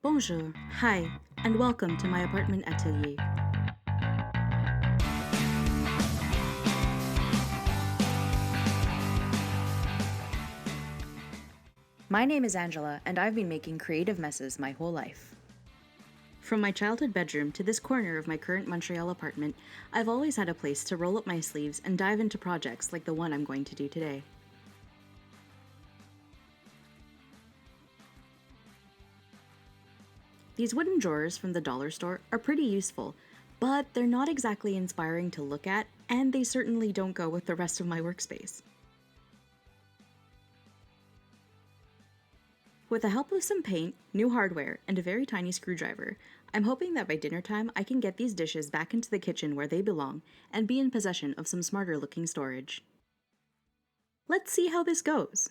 Bonjour, hi, and welcome to my apartment atelier. My name is Angela, and I've been making creative messes my whole life. From my childhood bedroom to this corner of my current Montreal apartment, I've always had a place to roll up my sleeves and dive into projects like the one I'm going to do today. These wooden drawers from the dollar store are pretty useful, but they're not exactly inspiring to look at, and they certainly don't go with the rest of my workspace. With the help of some paint, new hardware, and a very tiny screwdriver, I'm hoping that by dinner time I can get these dishes back into the kitchen where they belong and be in possession of some smarter looking storage. Let's see how this goes.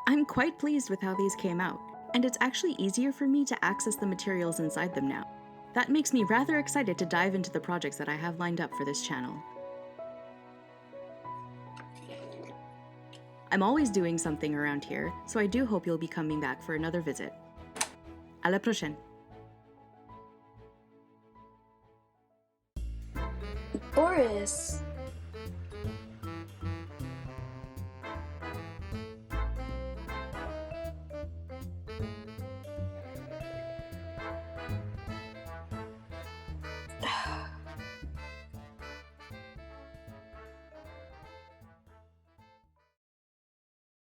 I'm quite pleased with how these came out, and it's actually easier for me to access the materials inside them now. That makes me rather excited to dive into the projects that I have lined up for this channel. I'm always doing something around here, so I do hope you'll be coming back for another visit. À la prochaine! Boris,